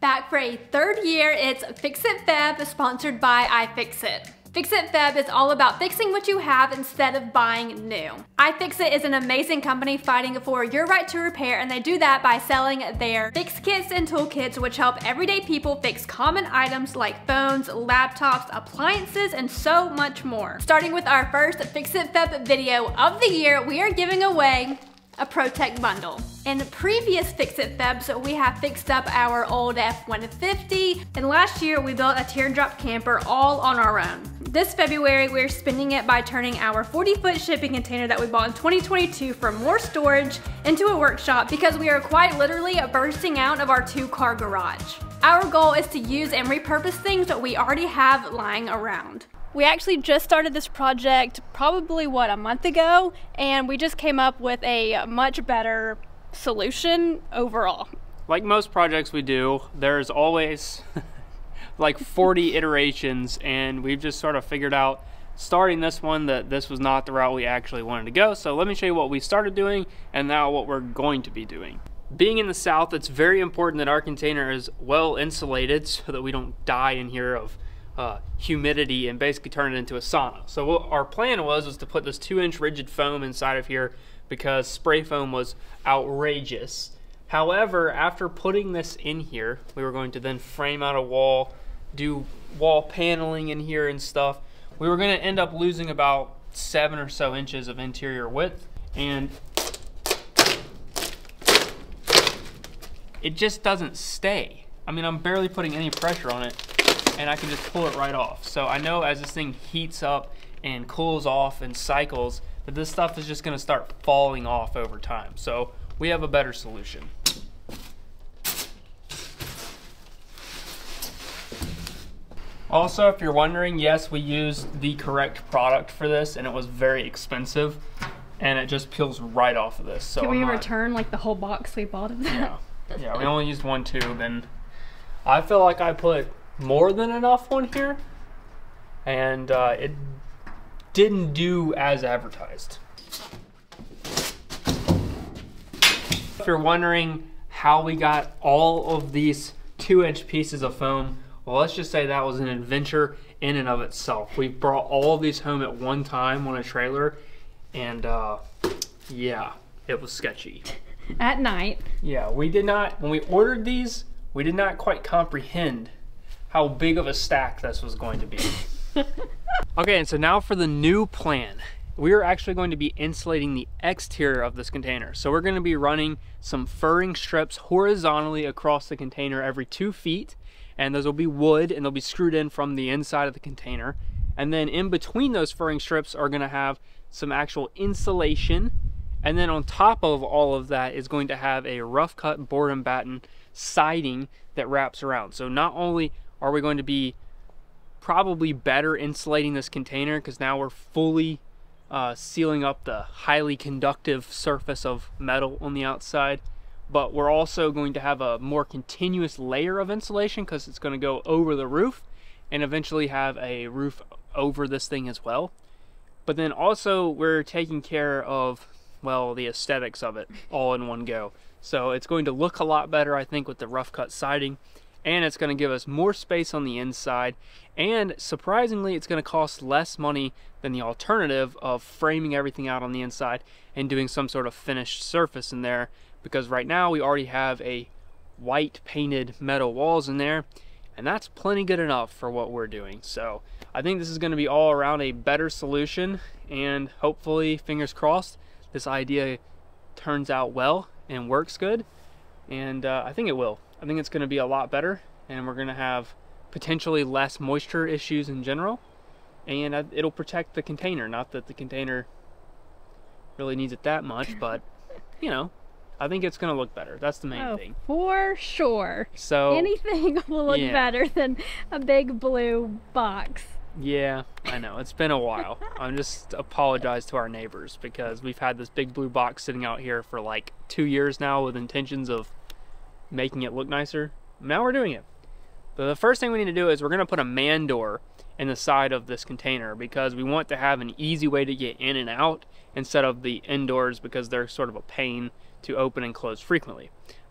Back for a third year, it's Fix-It Feb, sponsored by iFixit. Fix-It Feb is all about fixing what you have instead of buying new. iFixit is an amazing company fighting for your right to repair, and they do that by selling their fix kits and toolkits, which help everyday people fix common items like phones, laptops, appliances, and so much more. Starting with our first Fix-It Feb video of the year, we are giving away a Protect bundle. In previous Fix-It Febs, we have fixed up our old F-150, and last year we built a teardrop camper all on our own. This February, we're spending it by turning our 40-foot shipping container that we bought in 2022 for more storage into a workshop because we are quite literally bursting out of our 2-car garage. Our goal is to use and repurpose things that we already have lying around. We actually just started this project probably, a month ago, and we just came up with a much better solution overall. Like most projects we do, there's always like 40 iterations, and we've just sort of figured out, starting this one, that this was not the route we actually wanted to go. So let me show you what we started doing and now what we're going to be doing. Being in the South, it's very important that our container is well insulated so that we don't die in here of humidity and basically turn it into a sauna. So what our plan was to put this 2-inch rigid foam inside of here because spray foam was outrageous. However, after putting this in here, we were going to then frame out a wall, do wall paneling in here and stuff. We were going to end up losing about 7 or so inches of interior width, and it just doesn't stay. I mean, I'm barely putting any pressure on it, and I can just pull it right off. So I know as this thing heats up and cools off and cycles, that this stuff is just gonna start falling off over time. So we have a better solution. Also, if you're wondering, yes, we used the correct product for this, and it was very expensive, and it just peels right off of this. So can we return like the whole box we bought of that? Yeah, we only used 1 tube, and I feel like I put more than enough one here, and it didn't do as advertised. If you're wondering how we got all of these 2-inch pieces of foam, well, let's just say that was an adventure in and of itself. We brought all of these home at one time on a trailer, and yeah, it was sketchy. At night. Yeah, we did not, when we ordered these, we did not quite comprehend how big of a stack this was going to be. Okay, and so now for the new plan. We are actually going to be insulating the exterior of this container. So we're going to be running some furring strips horizontally across the container every 2 feet, and those will be wood, and they'll be screwed in from the inside of the container. And then in between those furring strips are going to have some actual insulation, and then on top of all of that is going to have a rough cut board and batten siding that wraps around. So not only are we going to be probably better insulating this container, because now we're fully sealing up the highly conductive surface of metal on the outside, but we're also going to have a more continuous layer of insulation because it's going to go over the roof and eventually have a roof over this thing as well. But then also we're taking care of, well, the aesthetics of it all in one go. So it's going to look a lot better, I think, with the rough cut siding, and it's going to give us more space on the inside, and surprisingly it's going to cost less money than the alternative of framing everything out on the inside and doing some sort of finished surface in there, because right now we already have a white painted metal walls in there, and that's plenty good enough for what we're doing. So I think this is going to be all around a better solution, and hopefully, fingers crossed, this idea turns out well and works good, and I think it will. I think it's going to be a lot better, and we're going to have potentially less moisture issues in general, and it'll protect the container. Not that the container really needs it that much, but you know, I think it's going to look better. That's the main thing. For sure. So anything will look better than a big blue box. Yeah, I know. It's been a while. I'm just apologize to our neighbors because we've had this big blue box sitting out here for like 2 years now with intentions of making it look nicer. Now we're doing it. But the first thing we need to do is we're going to put a man door in the side of this container because we want to have an easy way to get in and out instead of the indoors because they're sort of a pain to open and close frequently.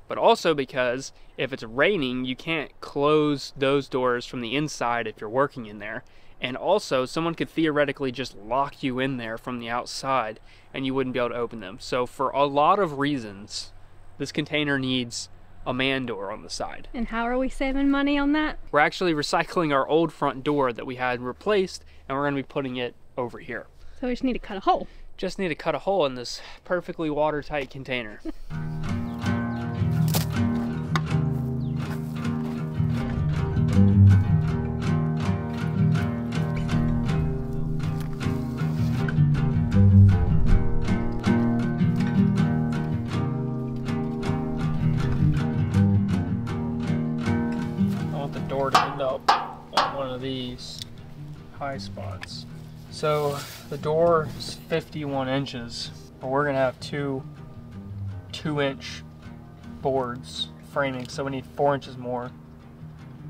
but also because if it's raining, you can't close those doors from the inside if you're working in there. And also, someone could theoretically just lock you in there from the outside and you wouldn't be able to open them. So for a lot of reasons, this container needs a man door on the side. And how are we saving money on that? We're actually recycling our old front door that we had replaced, and we're gonna be putting it over here. So we just need to cut a hole. Just need to cut a hole in this perfectly watertight container. To end up on one of these high spots. So the door is 51 inches, but we're gonna have two 2-inch boards framing, so we need 4 inches more.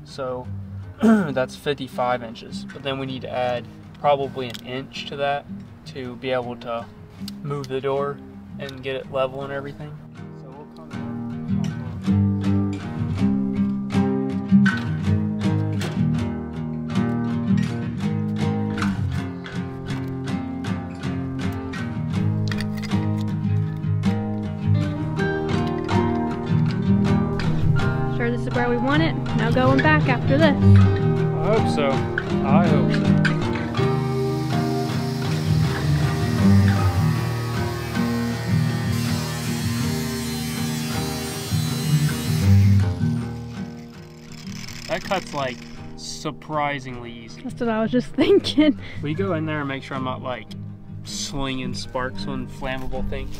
So that's 55 inches, but then we need to add probably an inch to that to be able to move the door and get it level and everything. So we'll come in. This is where we want it. Now going back after this. I hope so. I hope so. That cut's like surprisingly easy. That's what I was just thinking. Will you go in there and make sure I'm not like slinging sparks on flammable things?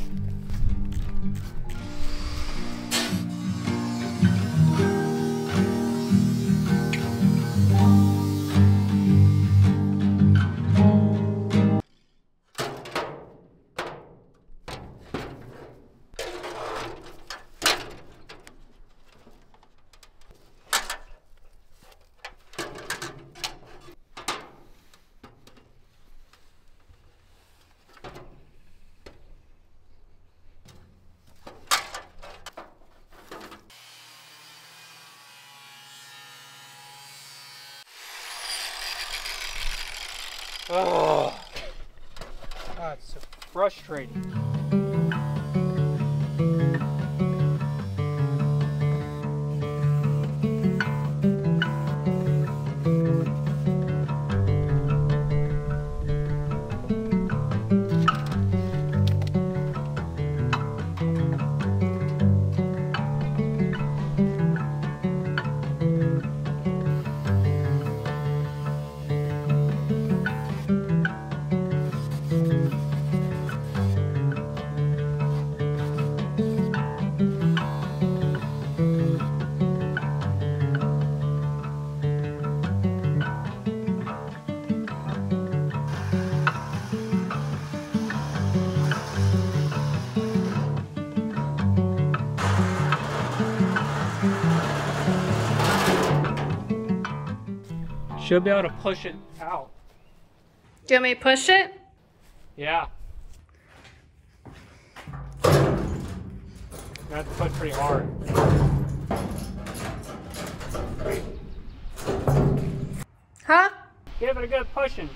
Oh, God, it's so frustrating. Should be able to push it out. Do you want me to push it? Yeah. You have to push pretty hard. Huh? Give it a good pushing.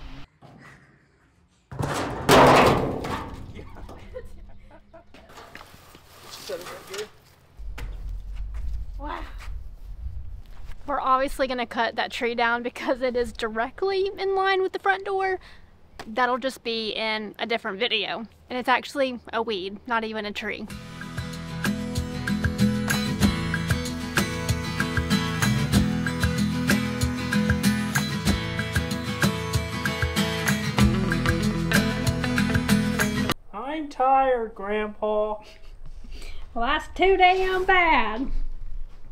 Wow. We're obviously gonna cut that tree down because it is directly in line with the front door. That'll just be in a different video. And it's actually a weed, not even a tree. I'm tired, Grandpa. Well, that's too damn bad.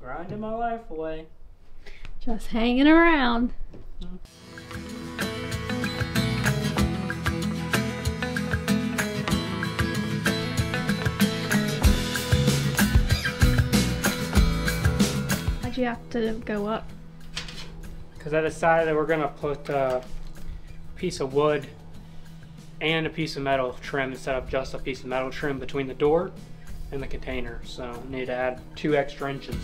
Grinding my life away. Just hanging around. Why'd you have to go up? Because I decided that we're gonna put a piece of wood and a piece of metal trim instead of just a piece of metal trim between the door. in the container, so I need to add 2 extra inches.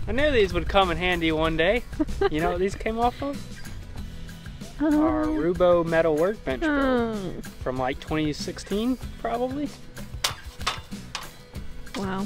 I knew these would come in handy one day. You know what these came off of? Our Rubo metal workbench build from like 2016, probably. Wow.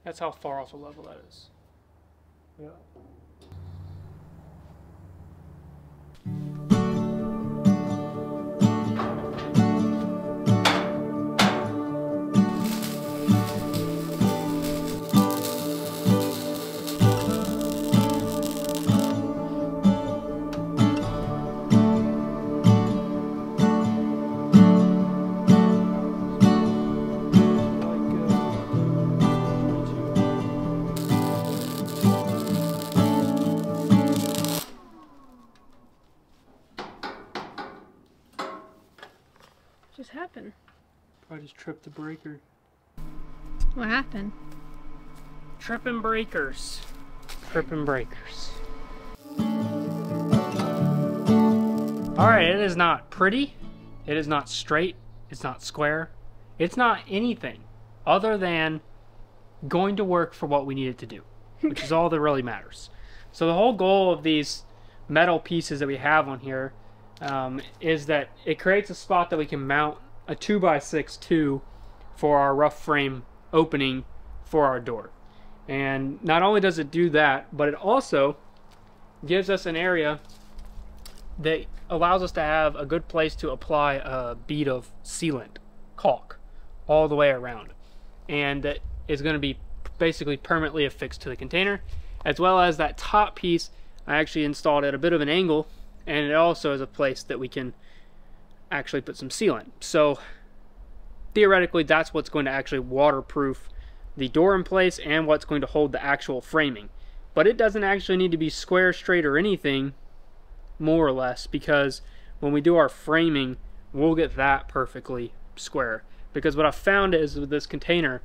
That's how far off the level that is. Yeah. Just happened? Probably just tripped the breaker. What happened? Tripping breakers. Tripping breakers. Alright, it is not pretty. It is not straight. It's not square. It's not anything other than going to work for what we need it to do, which is all that really matters. So the whole goal of these metal pieces that we have on here is that it creates a spot that we can mount a 2x6 to for our rough frame opening for our door. And not only does it do that, but it also gives us an area that allows us to have a good place to apply a bead of sealant, caulk, all the way around. And that is going to be basically permanently affixed to the container, as well as that top piece I actually installed at a bit of an angle, and it also is a place that we can actually put some sealant. So theoretically that's what's going to actually waterproof the door in place and what's going to hold the actual framing. But it doesn't actually need to be square, straight, or anything, more or less, because when we do our framing we'll get that perfectly square. Because what I found is with this container,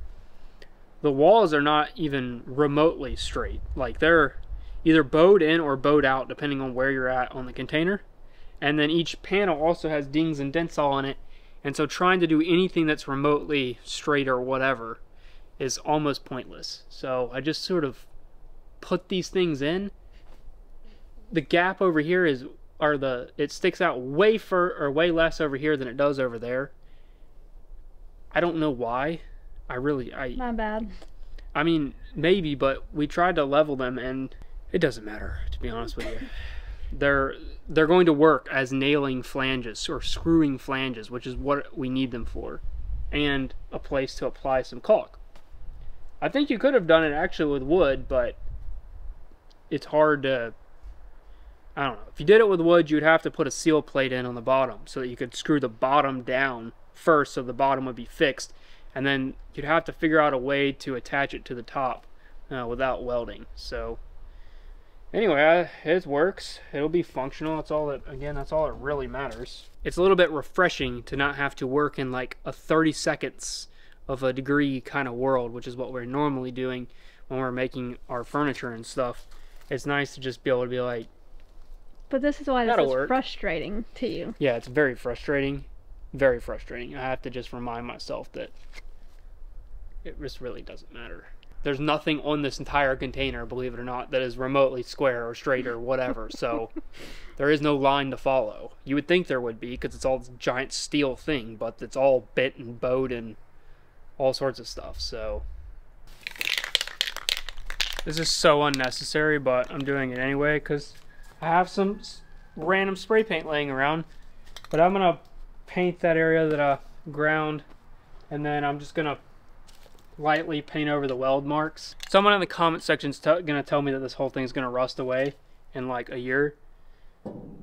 the walls are not even remotely straight. Like they're either bowed in or bowed out depending on where you're at on the container. And then each panel also has dings and dents all on it. And so trying to do anything that's remotely straight or whatever is almost pointless. So I just sort of put these things in. The gap over here is, it sticks out way less over here than it does over there. I don't know why. My bad. I mean, maybe, but we tried to level them and it doesn't matter, to be honest with you. They're going to work as nailing flanges or screwing flanges, which is what we need them for, and a place to apply some caulk. I think you could have done it actually with wood, but it's hard to, I don't know. If you did it with wood, you'd have to put a seal plate in on the bottom so that you could screw the bottom down first so the bottom would be fixed, and then you'd have to figure out a way to attach it to the top without welding. So anyway, it works. It'll be functional. That's all that really matters. It's a little bit refreshing to not have to work in like a 30 seconds of a degree kind of world, which is what we're normally doing when we're making our furniture and stuff. It's nice to just be able to be like, but this is why this is frustrating to you. Yeah, it's very frustrating. Very frustrating. I have to just remind myself that it just really doesn't matter. There's nothing on this entire container, believe it or not, that is remotely square or straight or whatever. So there is no line to follow. You would think there would be because it's all this giant steel thing, but it's all bit and bowed and all sorts of stuff. So this is so unnecessary, but I'm doing it anyway because I have some random spray paint laying around, but I'm gonna paint that area that I ground, and then I'm just gonna lightly paint over the weld marks. Someone in the comment section is gonna tell me that this whole thing is gonna rust away in like a year.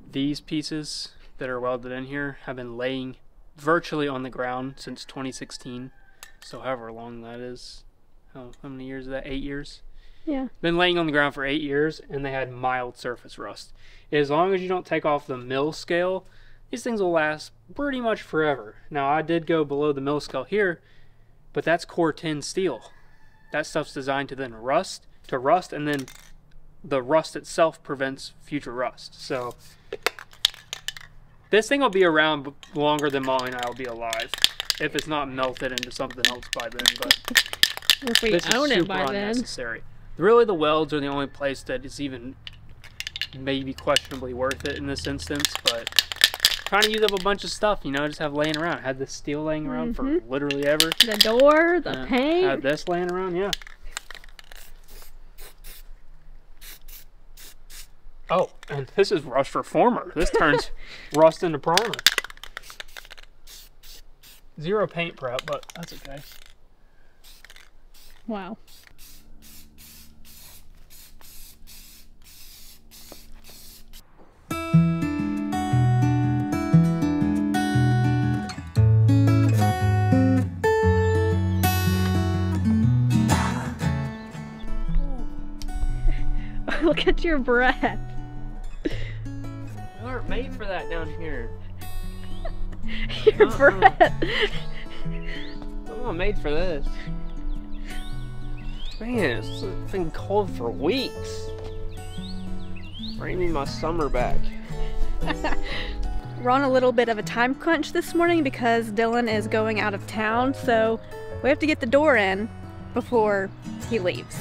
These pieces that are welded in here have been laying virtually on the ground since 2016, so however long that is. How many years is that? 8 years? Yeah. Been laying on the ground for 8 years, and they had mild surface rust. As long as you don't take off the mill scale, these things will last pretty much forever. Now, I did go below the mill scale here, but that's core 10 steel. That stuff's designed to then rust, and then the rust itself prevents future rust. So this thing will be around longer than Molly and I will be alive, if it's not melted into something else by then. But if we this own is it super by unnecessary. Really, the welds are the only place that is even maybe questionably worth it in this instance, but trying to use up a bunch of stuff, you know, just have laying around. I had this steel laying around for literally ever. The door, the paint. Had this laying around, yeah. Oh, and this is rust reformer. This turns rust into primer. Zero paint prep, but that's okay. Wow. Look at your breath. We aren't made for that down here. Your breath. I'm not made for this. Man, it's been cold for weeks. Bring me my summer back. We're on a little bit of a time crunch this morning because Dylan is going out of town, so we have to get the door in before he leaves.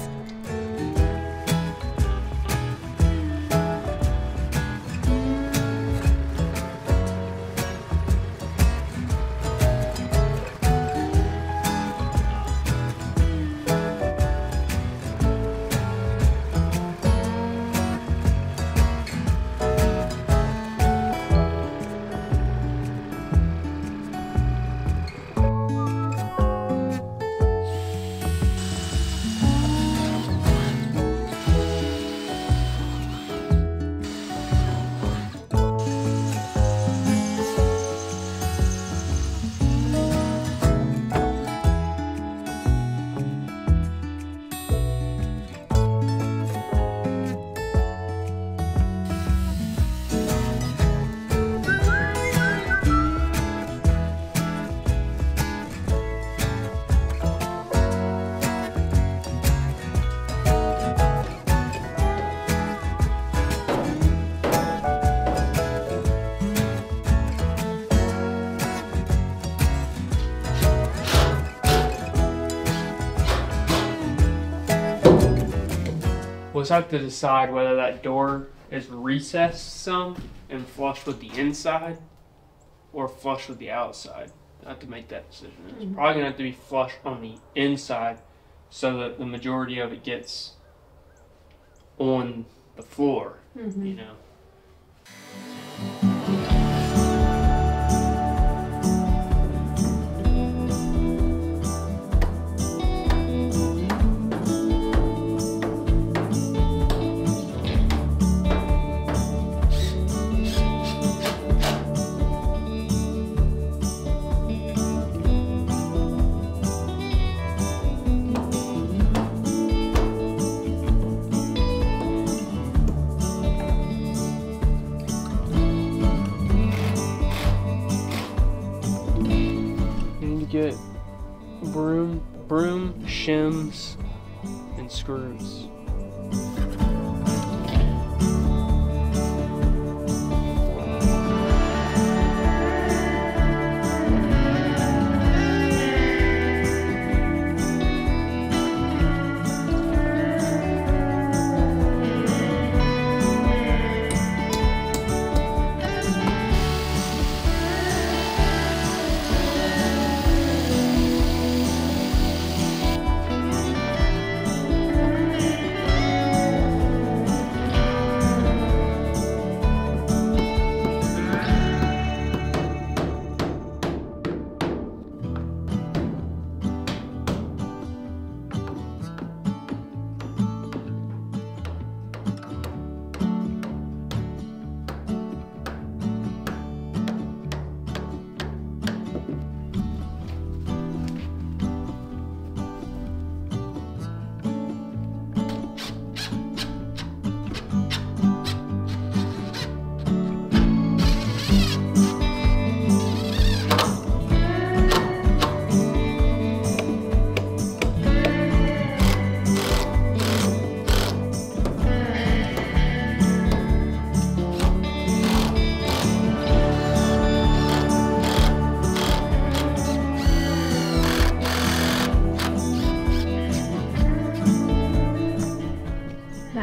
We'll just have to decide whether that door is recessed some and flush with the inside or flush with the outside. I have to make that decision. It's probably gonna have to be flush on the inside so that the majority of it gets on the floor, you know. Get broom, shims, and screws.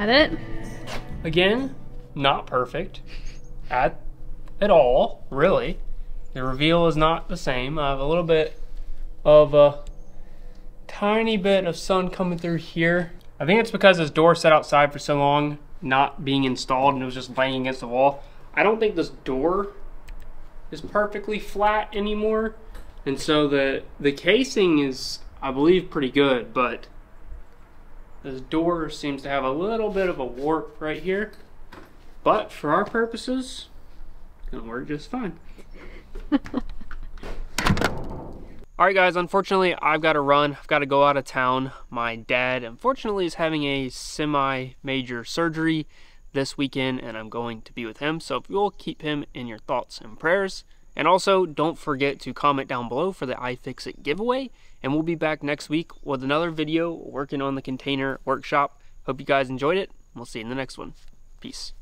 at it. Again, not perfect at all, really. The reveal is not the same. I have a little bit of a tiny bit of sun coming through here. I think it's because this door sat outside for so long, not being installed, and it was just laying against the wall. I don't think this door is perfectly flat anymore, and so the casing is, I believe, pretty good, but this door seems to have a little bit of a warp right here. But for our purposes, it's gonna work just fine. Alright guys, unfortunately I've got to run. I've got to go out of town. My dad, unfortunately, is having a semi-major surgery this weekend, and I'm going to be with him. So if you'll keep him in your thoughts and prayers. And also, don't forget to comment down below for the iFixit giveaway. And we'll be back next week with another video working on the container workshop. Hope you guys enjoyed it. We'll see you in the next one. Peace.